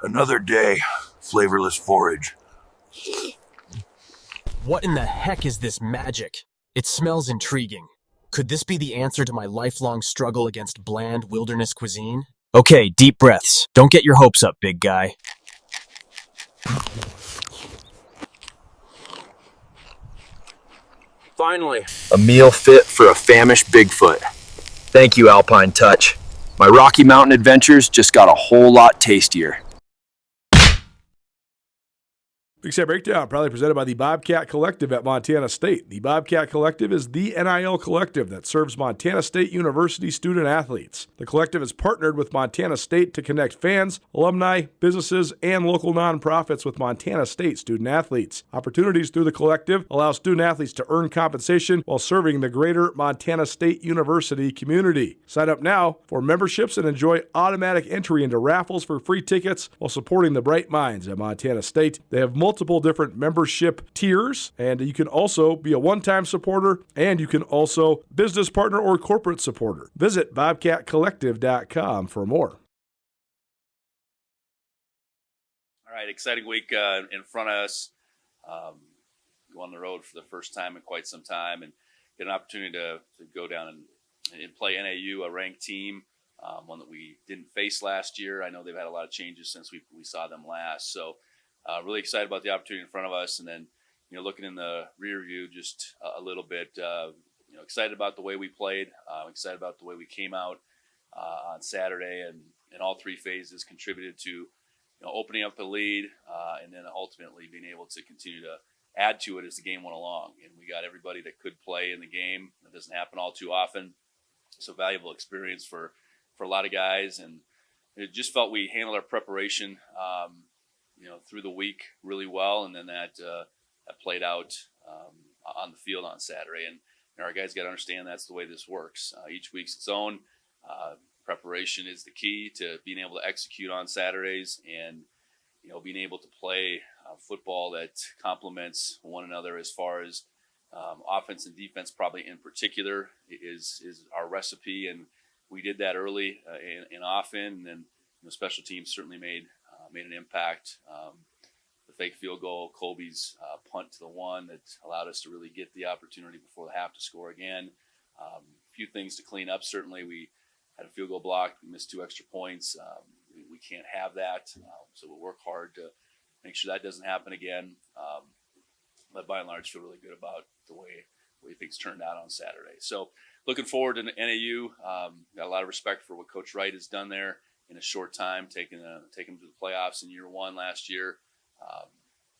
Another day, flavorless forage. What in the heck is this magic? It smells intriguing. Could this be the answer to my lifelong struggle against bland wilderness cuisine? Okay, deep breaths. Don't get your hopes up, big guy. Finally, a meal fit for a famished Bigfoot. Thank you, Alpine Touch. My Rocky Mountain adventures just got a whole lot tastier. Big Sky Breakdown, proudly presented by the Bobcat Collective at Montana State. The Bobcat Collective is the NIL collective that serves Montana State University student athletes. The collective is partnered with Montana State to connect fans, alumni, businesses, and local nonprofits with Montana State student athletes. Opportunities through the collective allow student athletes to earn compensation while serving the greater Montana State University community. Sign up now for memberships and enjoy automatic entry into raffles for free tickets while supporting the bright minds at Montana State. They have multiple different membership tiers, and you can also be a one-time supporter, and you can also business partner or corporate supporter. Visit bobcatcollective.com for more. All right, exciting week in front of us. Go on the road for the first time in quite some time and get an opportunity to go down and play NAU, a ranked team, one that we didn't face last year. I know they've had a lot of changes since we saw them last, so really excited about the opportunity in front of us. And then, looking in the rear view just a little bit, excited about the way we played, excited about the way we came out on Saturday, and all three phases contributed to, opening up the lead, and then ultimately being able to continue to add to it as the game went along. And we got everybody that could play in the game. That doesn't happen all too often. So valuable experience for a lot of guys. And it just felt we handled our preparation, through the week really well, and then that played out on the field on Saturday. And our guys got to understand that's the way this works. Each week's its own. Preparation is the key to being able to execute on Saturdays, and being able to play football that complements one another as far as offense and defense, probably in particular, is our recipe. And we did that early and often, and then special teams certainly made an impact. The fake field goal, Colby's punt to the one that allowed us to really get the opportunity before the half to score again. A few things to clean up. Certainly, we had a field goal blocked. We missed 2 extra points. We can't have that, so we'll work hard to make sure that doesn't happen again. But by and large, feel really good about the way things turned out on Saturday. So looking forward to NAU. Got a lot of respect for what Coach Wright has done there in a short time, taking them to the playoffs in year 1 last year.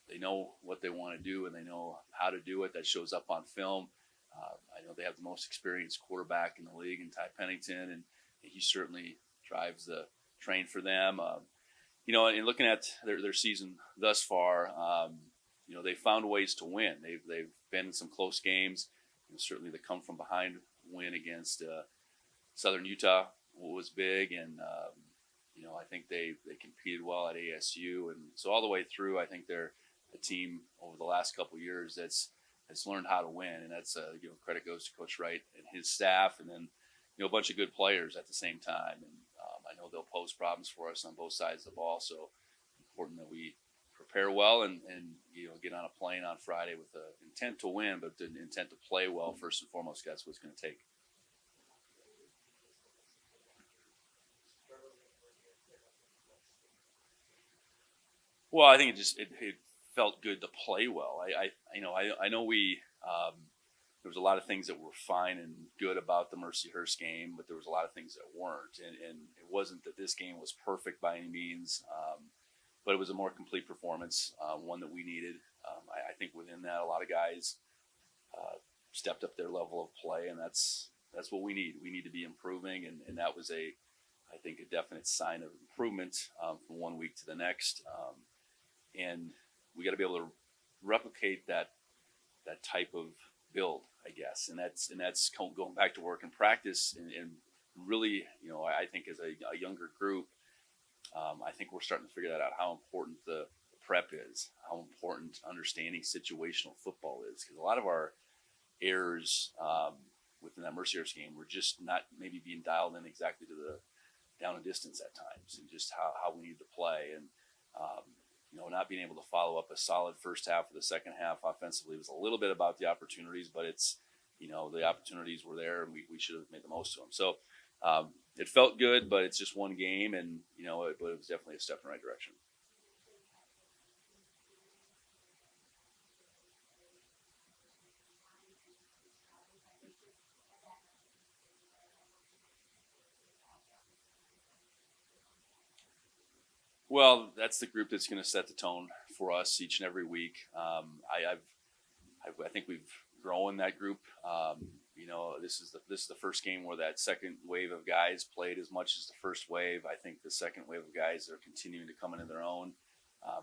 They know what they want to do, and they know how to do it. That shows up on film. I know they have the most experienced quarterback in the league in Ty Pennington, and he certainly drives the train for them. And looking at their season thus far, they found ways to win. They've been in some close games. Certainly the come from behind win against Southern Utah was big, and I think they competed well at ASU, and so all the way through, I think they're a team over the last couple of years that's learned how to win, and that's credit goes to Coach Wright and his staff, and then a bunch of good players at the same time. And I know they'll pose problems for us on both sides of the ball, so important that we prepare well and get on a plane on Friday with the intent to win, but the intent to play well first and foremost. That's what it's going to take. Well, I think it felt good to play well. I know we there was a lot of things that were fine and good about the Mercyhurst game, but there was a lot of things that weren't. And it wasn't that this game was perfect by any means, but it was a more complete performance, one that we needed. I think within that, a lot of guys stepped up their level of play, and that's what we need. We need to be improving, and that was I think a definite sign of improvement from one week to the next. And we got to be able to replicate that type of build, I guess, and that's going back to work and practice, and really, I think as a younger group, I think we're starting to figure that out, how important the prep is, how important understanding situational football is, because a lot of our errors within that Mercyhurst game were just not maybe being dialed in exactly to the down and distance at times, and just how we need to play. And Not being able to follow up a solid first half of the second half offensively was a little bit about the opportunities, but it's, the opportunities were there and we should have made the most of them. So it felt good, but it's just one game, and, but it was definitely a step in the right direction. Well, that's the group that's going to set the tone for us each and every week. I think we've grown that group. This is the first game where that second wave of guys played as much as the first wave. I think the second wave of guys are continuing to come into their own,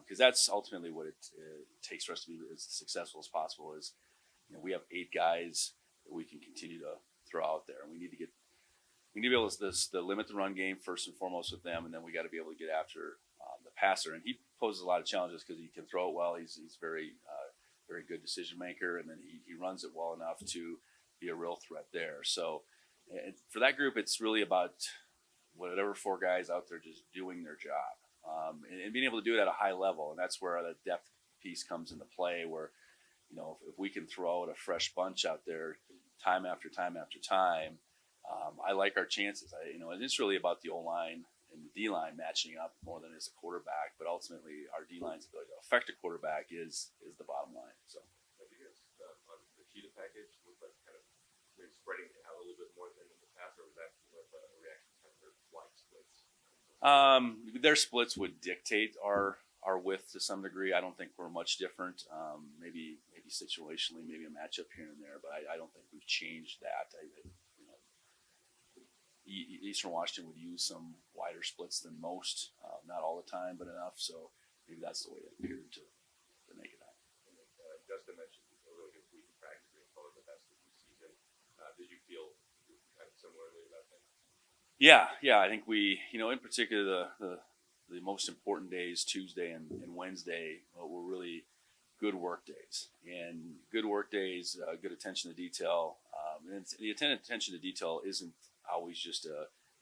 because that's ultimately what it takes for us to be as successful as possible. Is we have 8 guys that we can continue to throw out there, and we need to be able to limit the run game first and foremost with them, and then we got to be able to get after the passer. And he poses a lot of challenges because he can throw it well. He's very very good decision maker, and then he runs it well enough to be a real threat there. So for that group, it's really about whatever 4 guys out there just doing their job, and being able to do it at a high level. And that's where the depth piece comes into play, where if we can throw out a fresh bunch out there time after time after time, I like our chances. And it's really about the O-line and the D-line matching up more than as a quarterback, but ultimately our D-line's ability to affect a quarterback is the bottom line. So I think it's on the cheetah package with like kind of maybe spreading it out a little bit more than in the past, or was that with a reaction to kind of their flight splits? Their splits would dictate our width to some degree. I don't think we're much different. Maybe situationally, maybe a matchup here and there, but I don't think we've changed that. Eastern Washington would use some wider splits than most, not all the time, but enough. So maybe that's the way it appeared to make it out. Justin mentioned a really good week of practice being probably the best of the season. Did you feel kind of similarly about that? Yeah. I think we, in particular, the most important days, Tuesday and Wednesday, were really good work days. And good work days, good attention to detail. And the attention to detail isn't always just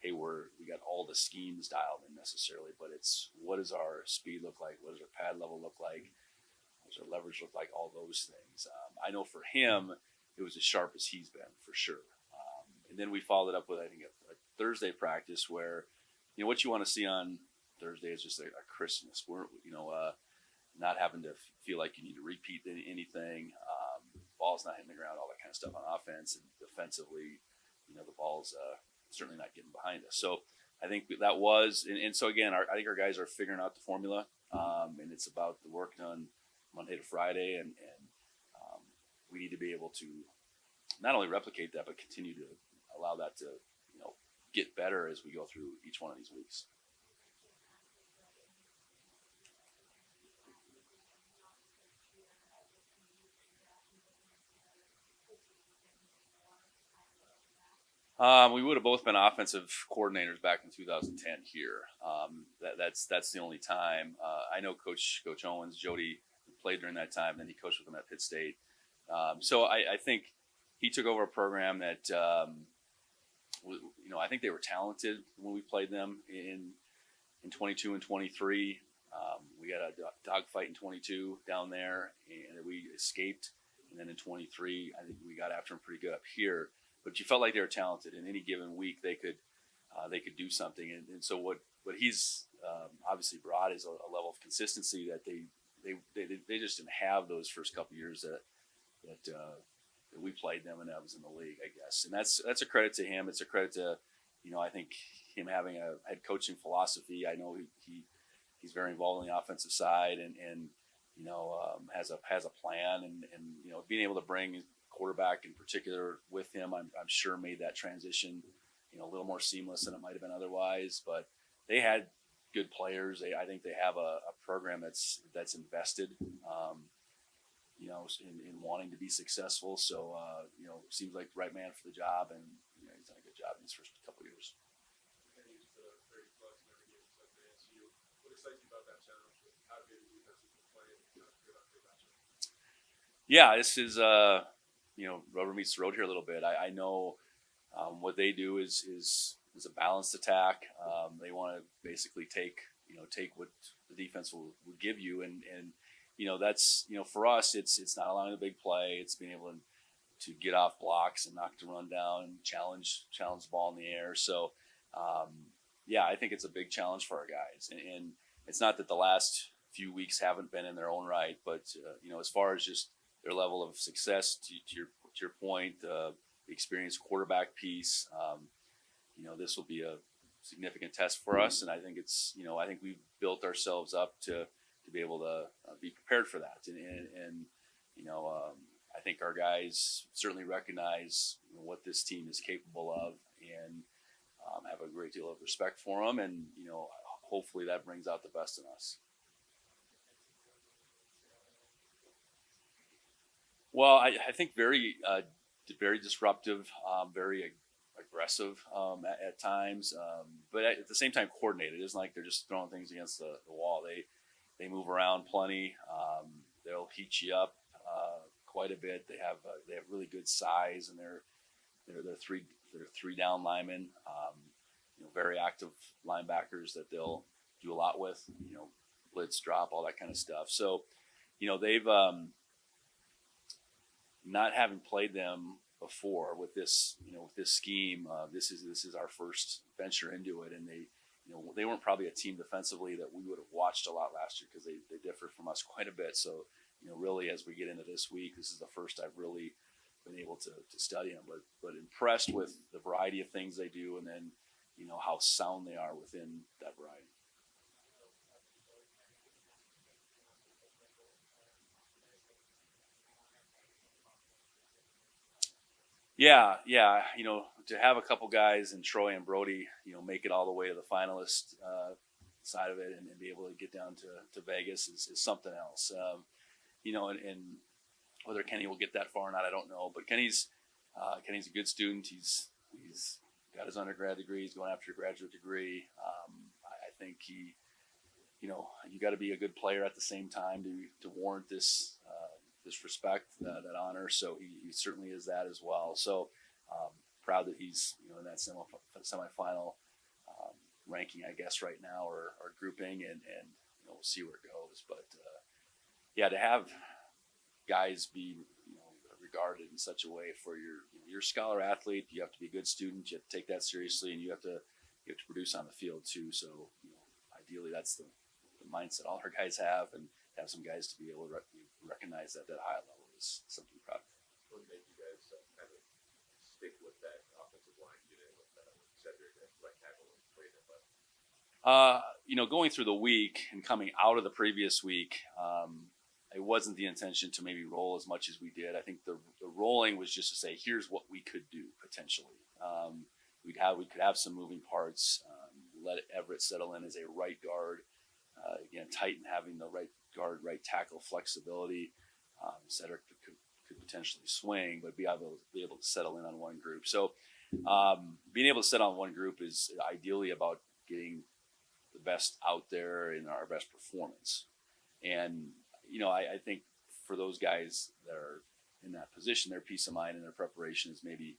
hey, we got all the schemes dialed in necessarily, but it's what does our speed look like? What does our pad level look like? What does our leverage look like? All those things. I know for him, it was as sharp as he's been for sure. And then we followed it up with, I think, a Thursday practice where, what you want to see on Thursday is just a crispness. We're, not having to feel like you need to repeat anything. Ball's not hitting the ground, all that kind of stuff on offense, and defensively, the ball's certainly not getting behind us. So I think that was, and so again, I think our guys are figuring out the formula, and it's about the work done Monday to Friday, and we need to be able to not only replicate that, but continue to allow that to, get better as we go through each one of these weeks. We would have both been offensive coordinators back in 2010 here. That's the only time. I know Coach Owens, Jody played during that time, then he coached with them at Pitt State. So I think he took over a program that, I think they were talented when we played them in 22 and 23. We got a dogfight in 22 down there, and we escaped. And then in 23, I think we got after them pretty good up here. But you felt like they were talented. In any given week, they could do something. And so what he's obviously brought is a level of consistency that they just didn't have those first couple of years that we played them and I was in the league, I guess. And that's a credit to him. It's a credit to, I think him having a head coaching philosophy. I know he's very involved in the offensive side and has a plan and being able to bring quarterback in particular with him, I'm sure made that transition, a little more seamless than it might have been otherwise. But they had good players. I think they have a program that's invested, in wanting to be successful. So, seems like the right man for the job, and he's done a good job in his first couple of years. What excites you about that challenge? How good the defense has been playing? Good on good matchup. Yeah, this is rubber meets the road here a little bit. I know what they do is a balanced attack. They want to basically take what the defense will give you. And that's, for us, it's not allowing the big play. It's being able to get off blocks and knock the run down and challenge the ball in the air. So, I think it's a big challenge for our guys. And it's not that the last few weeks haven't been in their own right, but, as far as just their level of success, to your point, the experienced quarterback piece, this will be a significant test for us. And I think I think we've built ourselves up to be able to be prepared for that. And I think our guys certainly recognize what this team is capable of, and have a great deal of respect for them. And, hopefully that brings out the best in us. Well, I think very disruptive, very aggressive at times, but at the same time coordinated. It isn't like they're just throwing things against the wall. They move around plenty. They'll heat you up quite a bit. They have really good size, and they're three down linemen. Very active linebackers that they'll do a lot with. Blitz, drop, all that kind of stuff. So, they've not having played them before with this scheme. This is our first venture into it, and they weren't probably a team defensively that we would have watched a lot last year, because they differed from us quite a bit. So, really, as we get into this week, this is the first I've really been able to study them, but impressed with the variety of things they do, and then, how sound they are within that variety. Yeah. To have a couple guys in Troy and Brody, make it all the way to the finalist side of it, and be able to get down to Vegas is something else. And whether Kenny will get that far or not, I don't know. But Kenny's a good student. He's got his undergrad degree. He's going after a graduate degree. I think you got to be a good player at the same time to warrant this respect, that honor. So he certainly is that as well. So proud that he's in that semifinal ranking, I guess, right now, or grouping, and we'll see where it goes. But to have guys be regarded in such a way for you're a scholar athlete, you have to be a good student, you have to take that seriously, and you have to produce on the field too. So ideally that's the mindset all our guys have, and have some guys to be able to recognize that high level is something proud of. What would make you guys kind of stick with that offensive line unit with Cedric at right tackle and Wright at left? Going through the week and coming out of the previous week, it wasn't the intention to maybe roll as much as we did. I think the rolling was just to say, here's what we could do potentially. We could have some moving parts. Let Everett settle in as a right guard. Again, Titan having the right guard, right tackle flexibility. Cedric could potentially swing, but be able to settle in on one group. So being able to set on one group is ideally about getting the best out there in our best performance. And I think for those guys that are in that position, their peace of mind and their preparation is maybe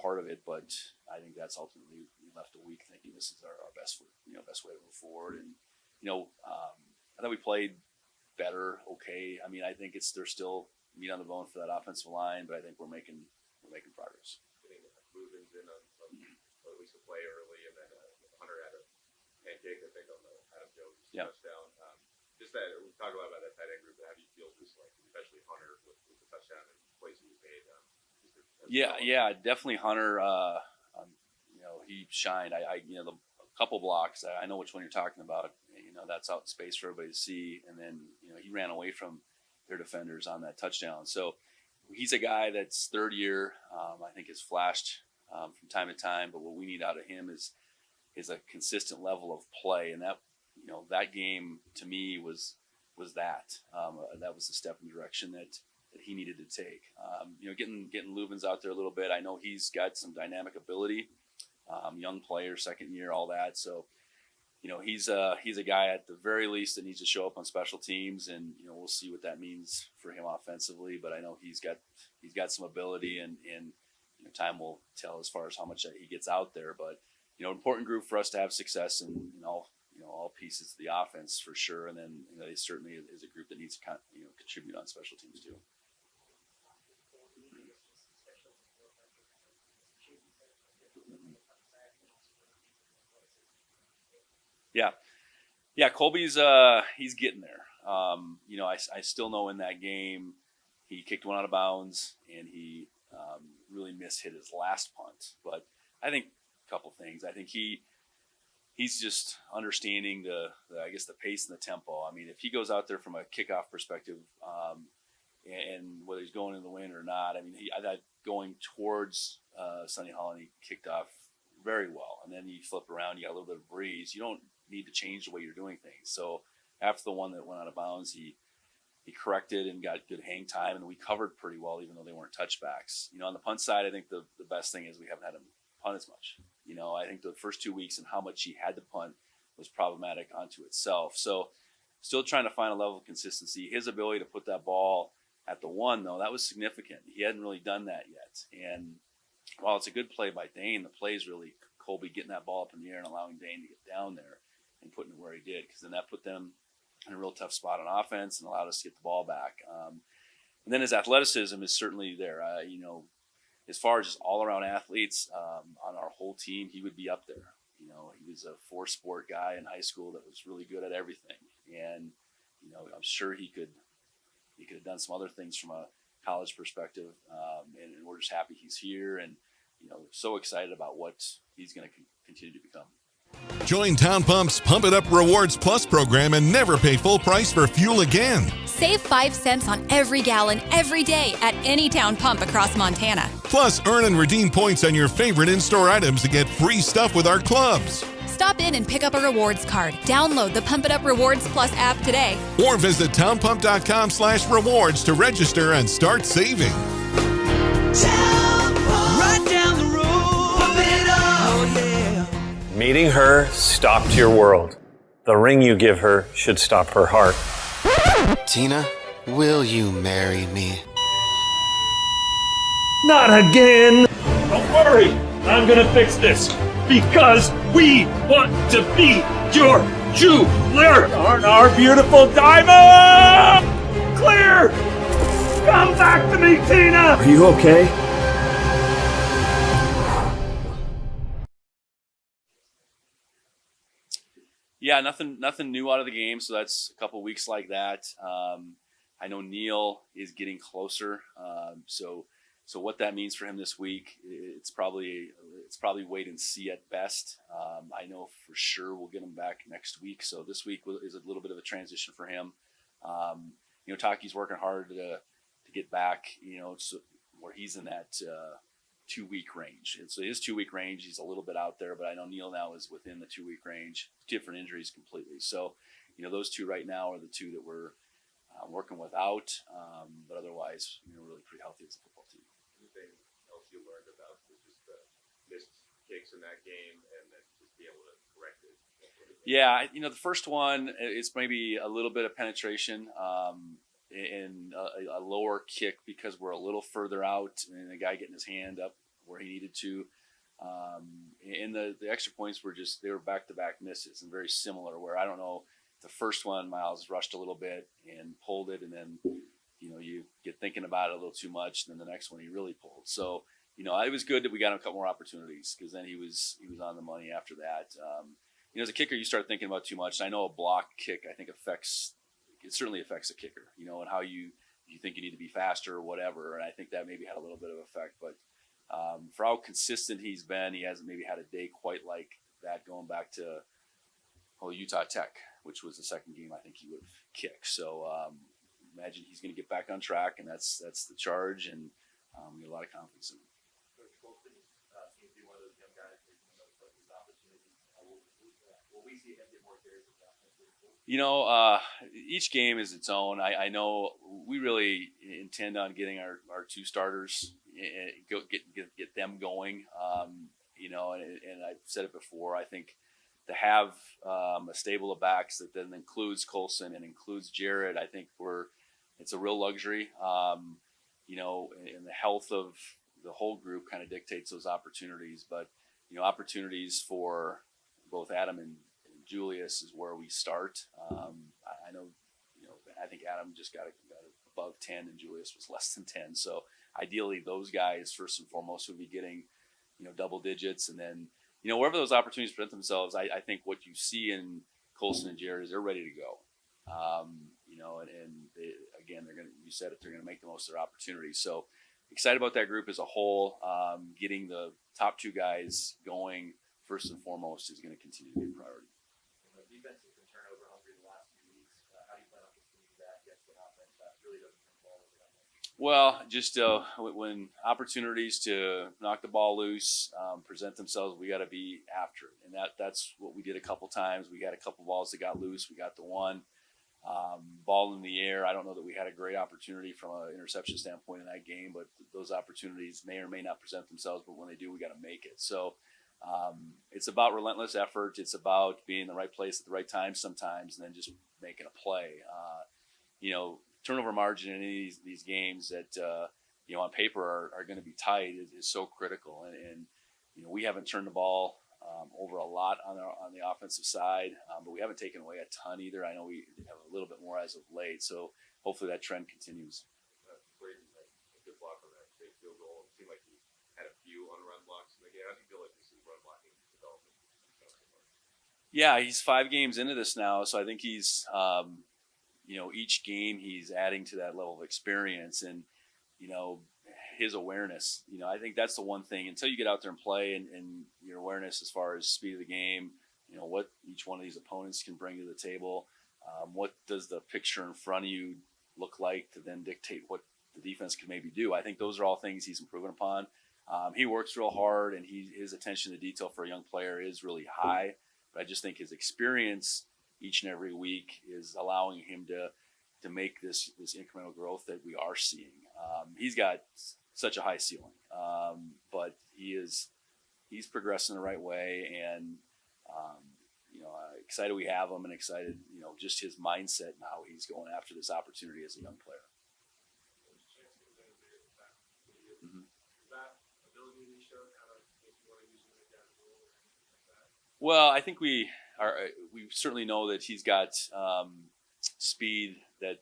part of it. But I think that's ultimately, we left a week thinking this is our best way to move forward. And I thought we played better. Okay, I mean, I think there's still meat on the bone for that offensive line, but I think we're making progress. Getting moving in on at least a play early, and then Hunter had a pancake, I think, on the Adam Jones touchdown. Just that we talk a lot about that tight end group, but how do you feel just like, especially Hunter with the touchdown and plays he made? Yeah, definitely Hunter. He shined. The couple blocks. I know which one you're talking about. That's out in space for everybody to see. And then he ran away from their defenders on that touchdown. So he's a guy that's third year. I think has flashed from time to time. But what we need out of him is a consistent level of play. And that game to me was that. That was the step in direction that he needed to take. Getting Lubens out there a little bit. I know he's got some dynamic ability. Young player, second year, all that. So, he's a guy at the very least that needs to show up on special teams, and we'll see what that means for him offensively. But I know he's got some ability, and time will tell as far as how much he gets out there. But important group for us to have success in all pieces to the offense for sure. And then they certainly is a group that needs to contribute on special teams too. Yeah. Colby's he's getting there. I still know in that game he kicked one out of bounds and he really mishit his last punt. But I think a couple things. I think he's just understanding the pace and the tempo. I mean, if he goes out there from a kickoff perspective, and whether he's going in the wind or not, I mean, I thought going towards Sonny Holland, he kicked off very well. And then you flip around, you got a little bit of breeze. You don't need to change the way you're doing things. So after the one that went out of bounds, he corrected and got good hang time, and we covered pretty well, even though they weren't touchbacks. On the punt side, I think the best thing is we haven't had him punt as much. I think the first 2 weeks and how much he had to punt was problematic onto itself. So still trying to find a level of consistency. His ability to put that ball at the one, though, that was significant. He hadn't really done that yet. And while it's a good play by Dane, the play is really Colby getting that ball up in the air and allowing Dane to get down there and putting it where he did, because then that put them in a real tough spot on offense and allowed us to get the ball back. And then his athleticism is certainly there. As far as just all-around athletes on our whole team, he would be up there. He was a four-sport guy in high school that was really good at everything. And, I'm sure he could have done some other things from a college perspective. And we're just happy he's here and, so excited about what he's going to continue to become. Join Town Pump's Pump It Up Rewards Plus program and never pay full price for fuel again. Save 5 cents on every gallon every day at any Town Pump across Montana. Plus, earn and redeem points on your favorite in-store items to get free stuff with our clubs. Stop in and pick up a rewards card. Download the Pump It Up Rewards Plus app today. Or visit townpump.com/rewards to register and start saving. Right down the road. Pump it up. Oh, yeah. Meeting her stopped your world. The ring you give her should stop her heart. Tina, will you marry me? Not again! Don't worry, I'm gonna fix this. Because we want to be your jeweler on our beautiful diamond! Clear! Come back to me, Tina! Are you okay? Yeah, nothing new out of the game. So that's a couple weeks like that. I know Neil is getting closer. So what that means for him this week, it's probably wait and see at best. I know for sure we'll get him back next week. So this week is a little bit of a transition for him. Taki's working hard to get back. So where he's in that 2-week range. And so his 2-week range, he's a little bit out there, but I know Neil now is within the 2-week range. Different injuries completely. So, those two right now are the two that we're working without. But otherwise, really pretty healthy as a football team. Anything else you learned about just the missed kicks in that game and then just be able to correct it? Yeah, the first one is maybe a little bit of penetration and a lower kick because we're a little further out and the guy getting his hand up where he needed to. And the extra points they were back-to-back misses and very similar where I don't know, the first one Miles rushed a little bit and pulled it and then you get thinking about it a little too much, and then the next one he really pulled. So, it was good that we got him a couple more opportunities because then he was on the money after that. As a kicker, you start thinking about too much. And I know a block kick, I think certainly affects a kicker, and how you think you need to be faster or whatever. And I think that maybe had a little bit of effect, but for how consistent he's been, he hasn't maybe had a day quite like that going back to Utah Tech, which was the second game I think he would have kicked. So, imagine he's going to get back on track, and that's the charge, and we get a lot of confidence in him. Each game is its own. I know we really intend on getting our 2 starters and get them going. And I've said it before. I think to have a stable of backs that then includes Colson and includes Jared, I think it's a real luxury. And the health of the whole group kind of dictates those opportunities. But opportties for both Adam and Julius is where we start. I know, I think Adam just got above 10 and Julius was less than 10. So ideally those guys first and foremost would be getting, double digits. And then, wherever those opportunities present themselves, I think what you see in Colson and Jared is they're ready to go. Again, you said it, they're going to make the most of their opportunities. So excited about that group as a whole. Getting the top two guys going first and foremost is going to continue to be a priority. Defense has been turnover hungry the last few weeks. How do you plan on continuing that against an offense that really doesn't turn the ball over that much? Well, just when opportunities to knock the ball loose present themselves, we got to be after it, and that's what we did a couple times. We got a couple balls that got loose. We got the one ball in the air. I don't know that we had a great opportunity from an interception standpoint in that game, but those opportunities may or may not present themselves. But when they do, we got to make it. So it's about relentless effort. It's about being in the right place at the right time sometimes, and then just making a play. Turnover margin in any of these games that on paper are going to be tight is so critical. And we haven't turned the ball over a lot on the offensive side, but we haven't taken away a ton either. I know we have a little bit more as of late, so hopefully that trend continues. Braden had a good block on that big field goal. It seemed like he had a few on-run blocks in the game. How do you feel like this is run blocking development? Yeah, he's 5 games into this now, so I think he's each game he's adding to that level of experience and his awareness. I think that's the one thing until you get out there and play and your awareness as far as speed of the game, what each one of these opponents can bring to the table. What does the picture in front of you look like to then dictate what the defense can maybe do? I think those are all things he's improving upon. He works real hard, and his attention to detail for a young player is really high. But I just think his experience each and every week is allowing him to make this incremental growth that we are seeing. He's got such a high ceiling, but he's progressing the right way, and excited we have him, and excited just his mindset and how he's going after this opportunity as a young player. Well, I think we certainly know that he's got speed that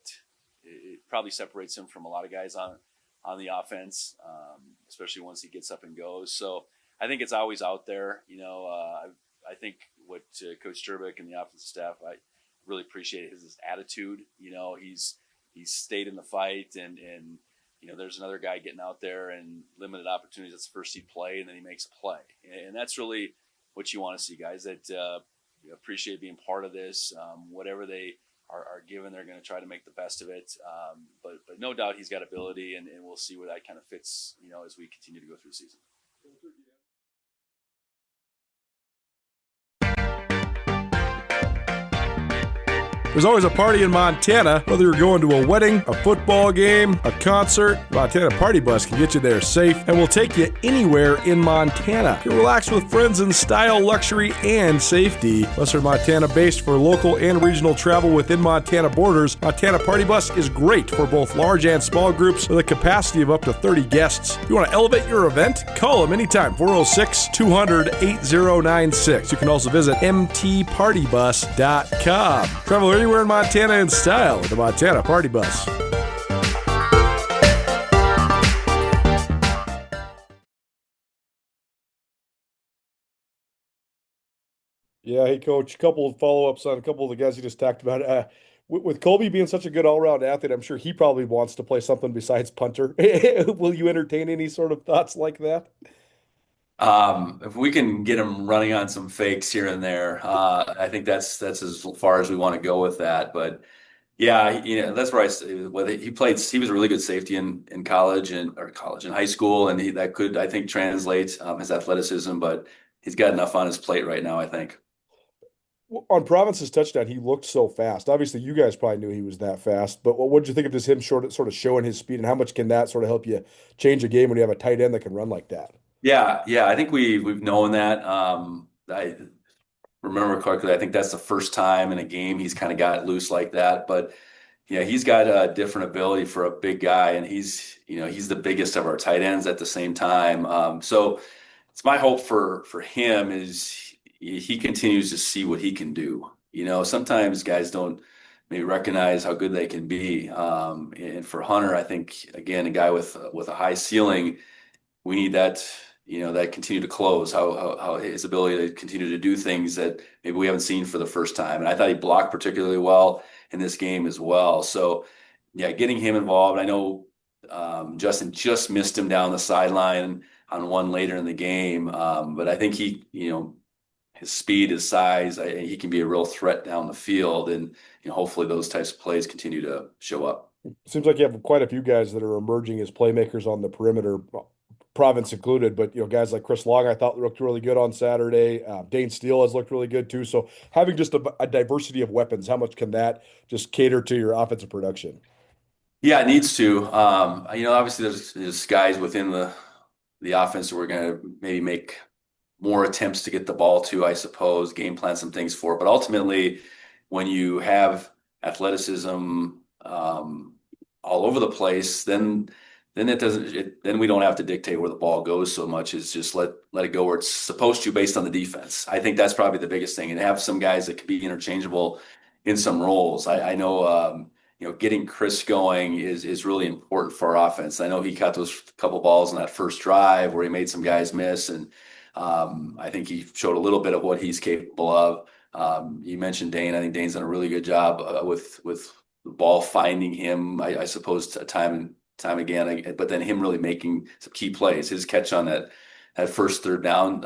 it probably separates him from a lot of guys on the offense, especially once he gets up and goes. So I think it's always out there. I think what Coach Turbick and the offensive staff, I really appreciate his attitude. He's stayed in the fight, and there's another guy getting out there and limited opportunities. That's the first he'd play, and then he makes a play, and that's really what you want to see, guys that appreciate being part of this. Whatever they are given, they're going to try to make the best of it. But no doubt he's got ability, and we'll see where that kind of fits, as we continue to go through the season. There's always a party in Montana, whether you're going to a wedding, a football game, a concert. Montana Party Bus can get you there safe and will take you anywhere in Montana. You can relax with friends in style, luxury, and safety. Plus, are Montana-based for local and regional travel within Montana borders. Montana Party Bus is great for both large and small groups with a capacity of up to 30 guests. If you want to elevate your event, call them anytime, 406-200-8096. You can also visit mtpartybus.com. Travel anywhere in Montana in style with the Montana Party Bus. Yeah, hey, Coach, a couple of follow-ups on a couple of the guys you just talked about. With Colby being such a good all-around athlete, I'm sure he probably wants to play something besides punter. Will you entertain any sort of thoughts like that? If we can get him running on some fakes here and there, I think that's as far as we want to go with that. But yeah, that's where whether he was a really good safety in college and high school, and that could, I think, translate his athleticism. But he's got enough on his plate right now, I think. On Province's touchdown, he looked so fast. Obviously, you guys probably knew he was that fast. But what did you think of just him sort of showing his speed, and how much can that sort of help you change a game when you have a tight end that can run like that? Yeah, I think we've known that. I remember correctly, I think that's the first time in a game he's kind of got loose like that. But yeah, he's got a different ability for a big guy, and he's the biggest of our tight ends at the same time. So it's my hope for him is he continues to see what he can do. Sometimes guys don't maybe recognize how good they can be. And for Hunter, I think again, a guy with a high ceiling, we need that. That continue to close, how his ability to continue to do things that maybe we haven't seen for the first time. And I thought he blocked particularly well in this game as well. So yeah, getting him involved. I know Justin just missed him down the sideline on one later in the game, but I think he, his speed, his size, he can be a real threat down the field, and hopefully those types of plays continue to show up. Seems like you have quite a few guys that are emerging as playmakers on the perimeter, Province included. But guys like Chris Long, I thought looked really good on Saturday. Dane Steele has looked really good too. So having just a diversity of weapons, how much can that just cater to your offensive production? Yeah, it needs to. Obviously there's guys within the offense that we're going to maybe make more attempts to get the ball to, I suppose, game plan some things for. But ultimately, when you have athleticism all over the place, then we don't have to dictate where the ball goes so much as just let it go where it's supposed to based on the defense. I think that's probably the biggest thing, and have some guys that can be interchangeable in some roles. I know getting Chris going is really important for our offense. I know he caught those couple balls in that first drive where he made some guys miss, and I think he showed a little bit of what he's capable of. You mentioned Dane. I think Dane's done a really good job with the ball finding him, I suppose, time and time again. But then him really making some key plays. His catch on that first third down,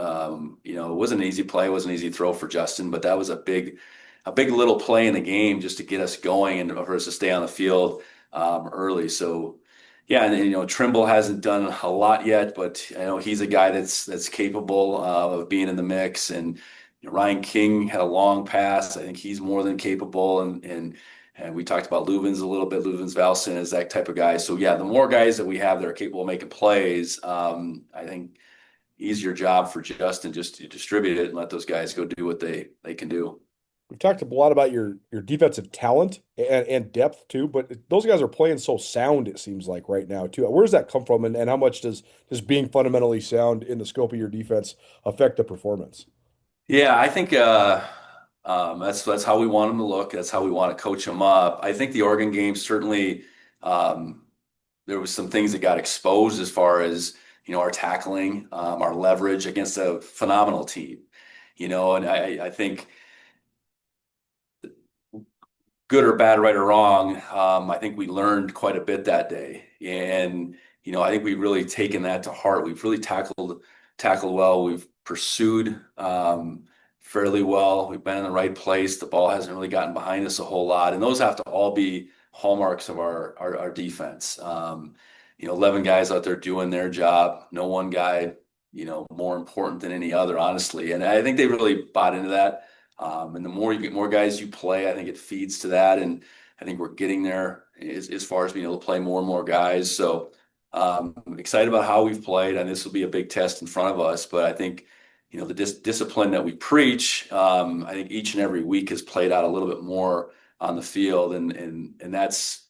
it wasn't an easy play. It wasn't an easy throw for Justin, but that was a big little play in the game just to get us going and for us to stay on the field early. So yeah, and Trimble hasn't done a lot yet, but I know he's a guy that's capable of being in the mix. And Ryan King had a long pass. I think he's more than capable. And we talked about Luvens a little bit. Luvens Valson is that type of guy. So yeah, the more guys that we have that are capable of making plays, I think easier job for Justin just to distribute it and let those guys go do what they can do. We've talked a lot about your defensive talent and depth too, but those guys are playing so sound, it seems like right now too. Where does that come from, and how much does being fundamentally sound in the scope of your defense affect the performance? Yeah, I think that's how we want them to look. That's how we want to coach them up. I think the Oregon game certainly there was some things that got exposed as far as our tackling, our leverage against a phenomenal team. And I think, good or bad, right or wrong, I think we learned quite a bit that day. And, I think we've really taken that to heart. We've really tackled well. We've pursued fairly well. We've been in the right place. The ball hasn't really gotten behind us a whole lot. And those have to all be hallmarks of our defense. 11 guys out there doing their job. No one guy, more important than any other, honestly. And I think they really bought into that. And the more you get more guys you play, I think it feeds to that. And I think we're getting there as far as being able to play more and more guys. So I'm excited about how we've played, and this will be a big test in front of us. But I think, the discipline that we preach, I think each and every week has played out a little bit more on the field. And that's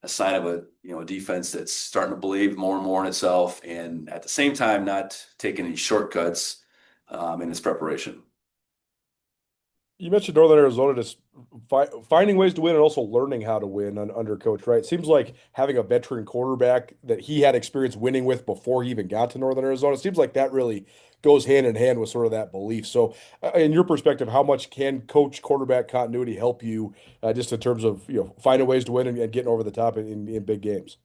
a sign of a defense that's starting to believe more and more in itself, and at the same time, not taking any shortcuts in its preparation. You mentioned Northern Arizona just finding ways to win and also learning how to win under Coach Wright. It seems like having a veteran quarterback that he had experience winning with before he even got to Northern Arizona, it seems like that really goes hand in hand with sort of that belief. So in your perspective, how much can coach quarterback continuity help you just in terms of finding ways to win and getting over the top in big games?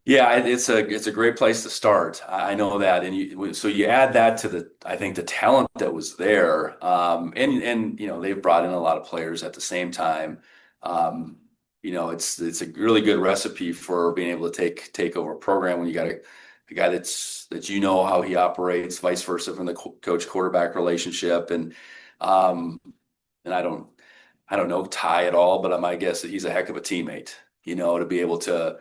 Yeah, it's a great place to start. I know that, and so you add that to I think the talent that was there, and they've brought in a lot of players at the same time. It's a really good recipe for being able to take over a program when you got a guy that how he operates, vice versa from the coach quarterback relationship, and I don't know Ty at all, but my guess that he's a heck of a teammate. To be able to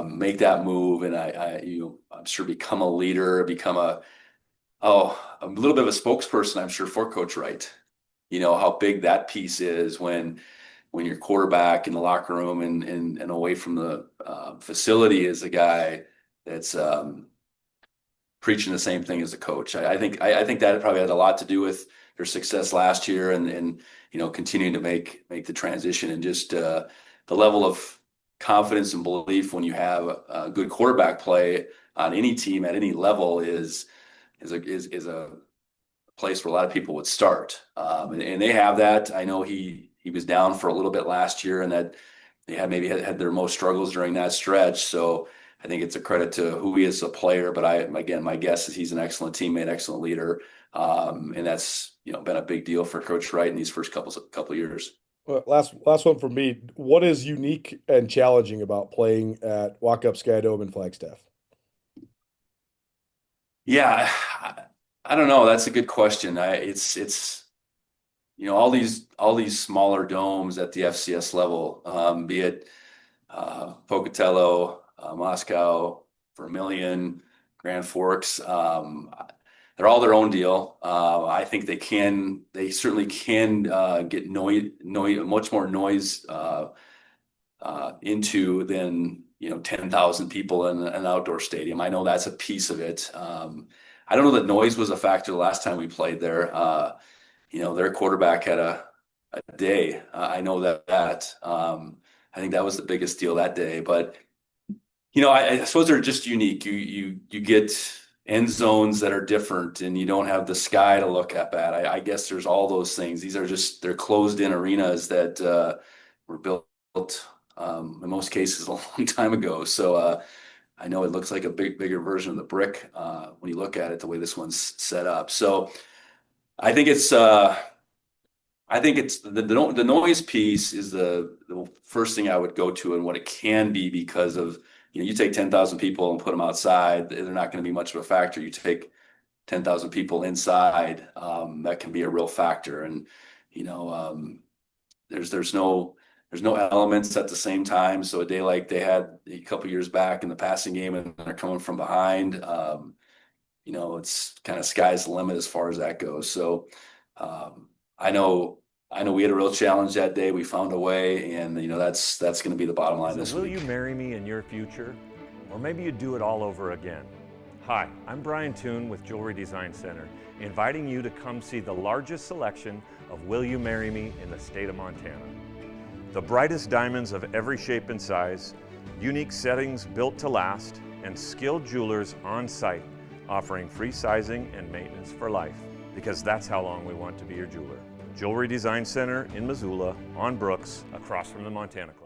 make that move, and I'm sure become a leader, become a little bit of a spokesperson, I'm sure, for Coach Wright. How big that piece is when your quarterback in the locker room and away from the facility is a guy that's preaching the same thing as the coach. I think that probably had a lot to do with success last year, and continuing to make the transition, and just the level of confidence and belief when you have a good quarterback play on any team at any level is a place where a lot of people would start, and they have that. I know he was down for a little bit last year, and that they had their most struggles during that stretch. So I think it's a credit to who he is as a player. But my guess is he's an excellent teammate, excellent leader, and that's been a big deal for Coach Wright in these first couple of years. Well, last one from me. What is unique and challenging about playing at Walk-Up Sky Dome in Flagstaff? Yeah, I don't know. That's a good question. It's all these smaller domes at the FCS level, be it Pocatello, Moscow, Vermilion, Grand Forks. They're all their own deal. I think they certainly can get much more noise into than 10,000 people in an outdoor stadium. I know that's a piece of it. I don't know that noise was a factor the last time we played there. Their quarterback had a day. I know that. I think that was the biggest deal that day. But I suppose they're just unique. You get end zones that are different, and you don't have the sky to look up at. I guess there's all those things. They're closed-in arenas that were built in most cases a long time ago. So I know it looks like a bigger version of the brick when you look at it the way this one's set up. So I think it's the noise piece is the first thing I would go to, and what it can be, because of you take 10,000 people and put them outside, they're not going to be much of a factor. You take 10,000 people inside, that can be a real factor. And there's no elements at the same time. So a day like they had a couple years back in the passing game, and they're coming from behind, it's kind of sky's the limit as far as that goes. So I know we had a real challenge that day. We found a way, and that's going to be the bottom line this week. Will you marry me in your future? Or maybe you do it all over again. Hi, I'm Brian Toon with Jewelry Design Center, inviting you to come see the largest selection of Will You Marry Me in the state of Montana. The brightest diamonds of every shape and size, unique settings built to last, and skilled jewelers on site offering free sizing and maintenance for life, because that's how long we want to be your jeweler. Jewelry Design Center in Missoula, on Brooks, across from the Montana Club.